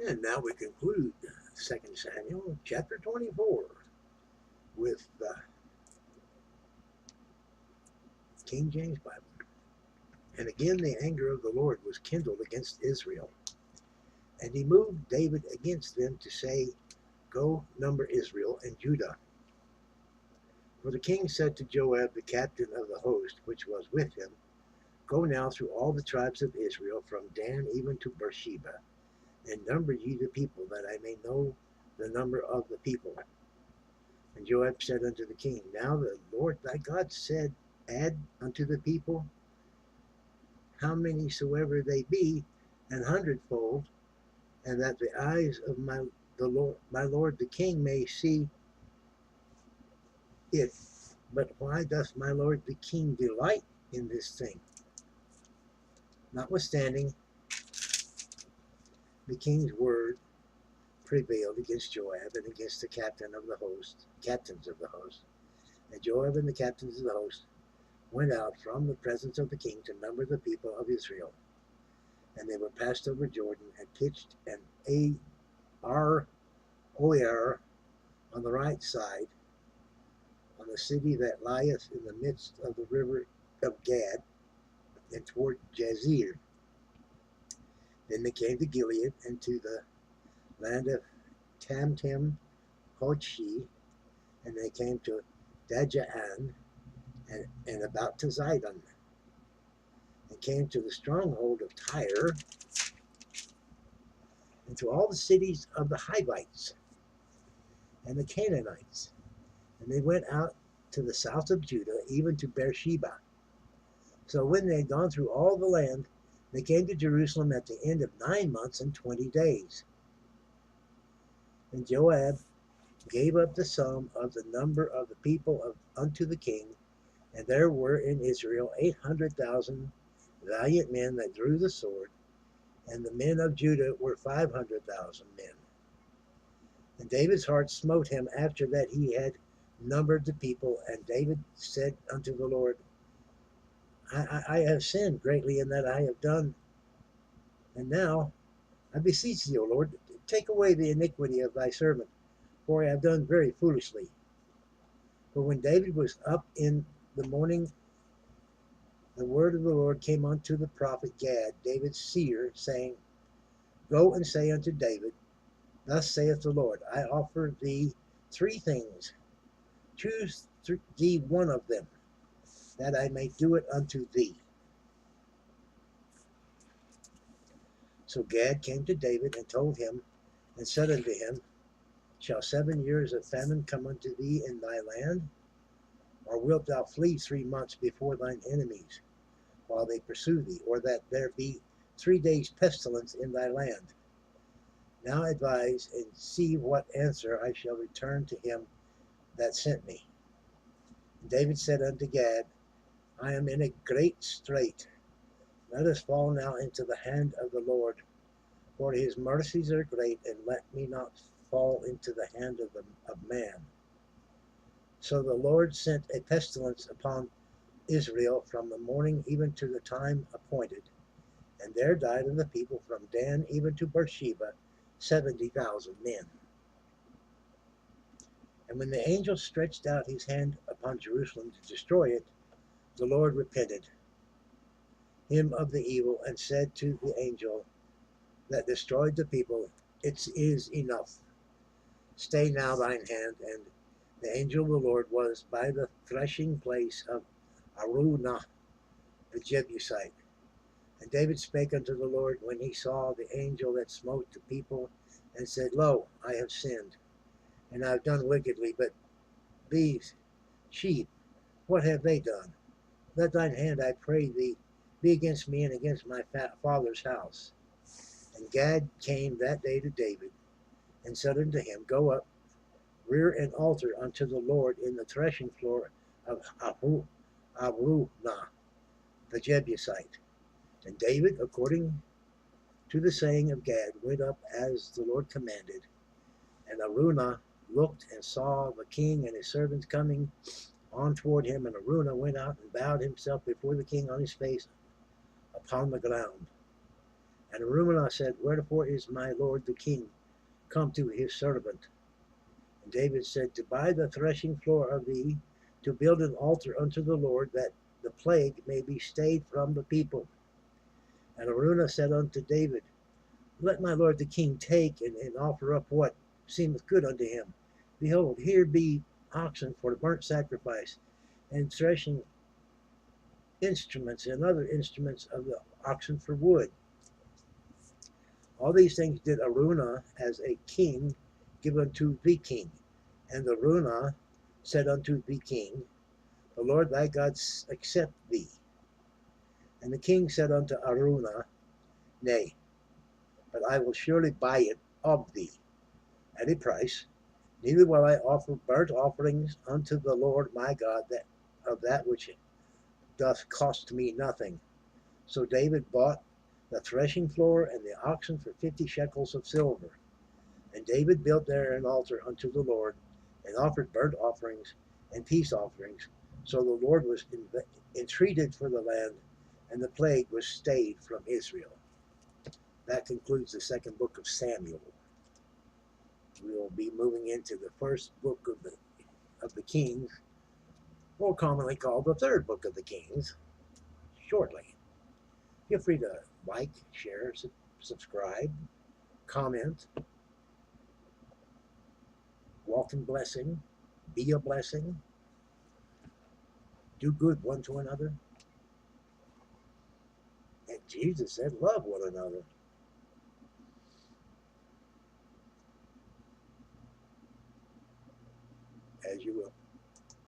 And now we conclude 2 Samuel chapter 24 with the King James Bible. And again the anger of the Lord was kindled against Israel. And he moved David against them to say, Go number Israel and Judah. For the king said to Joab, the captain of the host which was with him, Go now through all the tribes of Israel, from Dan even to Beersheba, and number ye the people, that I may know the number of the people. And Joab said unto the king, Now the Lord thy God said, Add unto the people how many soever they be, an hundredfold, and that the eyes of my lord the king may see it. But why doth my lord the king delight in this thing? Notwithstanding, the king's word prevailed against Joab and against the captains of the host. And Joab and the captains of the host went out from the presence of the king to number the people of Israel. And they were passed over Jordan and pitched an Ar Oer on the right side, on the city that lieth in the midst of the river of Gad, and toward Jazer. Then they came to Gilead and to the land of Tamtim Hochi, and they came to Dajaan and about to Zidon, and came to the stronghold of Tyre, and to all the cities of the Hivites and the Canaanites. And they went out to the south of Judah, even to Beersheba. So when they had gone through all the land, they came to Jerusalem at the end of 9 months and 20 days. And Joab gave up the sum of the number of the people unto the king, and there were in Israel 800,000 valiant men that drew the sword, and the men of Judah were 500,000 men. And David's heart smote him after that he had numbered the people, and David said unto the Lord, I have sinned greatly in that I have done, and now I beseech thee, O Lord, take away the iniquity of thy servant, for I have done very foolishly. For when David was up in the morning, the word of the Lord came unto the prophet Gad, David's seer, saying, Go and say unto David, Thus saith the Lord, I offer thee 3 things. Choose thee one of them, that I may do it unto thee. So Gad came to David and told him, and said unto him, Shall 7 years of famine come unto thee in thy land? Or wilt thou flee 3 months before thine enemies, while they pursue thee? Or that there be 3 days pestilence in thy land? Now advise, and see what answer I shall return to him that sent me. And David said unto Gad, I am in a great strait. Let us fall now into the hand of the Lord, for his mercies are great, and let me not fall into the hand of man. So the Lord sent a pestilence upon Israel from the morning even to the time appointed, and there died of the people from Dan even to Beersheba 70,000 men. And when the angel stretched out his hand upon Jerusalem to destroy it, the Lord repented him of the evil, and said to the angel that destroyed the people, It is enough. Stay now thine hand. And the angel of the Lord was by the threshing place of Araunah the Jebusite. And David spake unto the Lord when he saw the angel that smote the people, and said, Lo, I have sinned, and I have done wickedly, but these sheep, what have they done? Let thine hand, I pray thee, be against me and against my father's house. And Gad came that day to David, and said unto him, Go up, rear an altar unto the Lord in the threshing floor of Araunah the Jebusite. And David, according to the saying of Gad, went up as the Lord commanded. And Araunah looked and saw the king and his servants coming on toward him, and Araunah went out and bowed himself before the king on his face upon the ground. And Araunah said, Wherefore is my lord the king come to his servant? And David said, To buy the threshing floor of thee, to build an altar unto the Lord, that the plague may be stayed from the people. And Araunah said unto David, Let my lord the king take and offer up what seemeth good unto him. Behold, here be oxen for the burnt sacrifice, and threshing instruments and other instruments of the oxen for wood. All these things did Araunah as a king give unto the king. And Araunah said unto the king, The Lord thy God accept thee. And the king said unto Araunah, Nay, but I will surely buy it of thee at a price. Neither will I offer burnt offerings unto the Lord my God of that which doth cost me nothing. So David bought the threshing floor and the oxen for 50 shekels of silver. And David built there an altar unto the Lord, and offered burnt offerings and peace offerings. So the Lord was entreated for the land, and the plague was stayed from Israel. That concludes the second book of Samuel. We will be moving into the first book of the Kings, more commonly called the third book of the Kings, shortly. Feel free to like, share, subscribe, comment, walk in blessing, be a blessing, do good one to another. And Jesus said, love one another.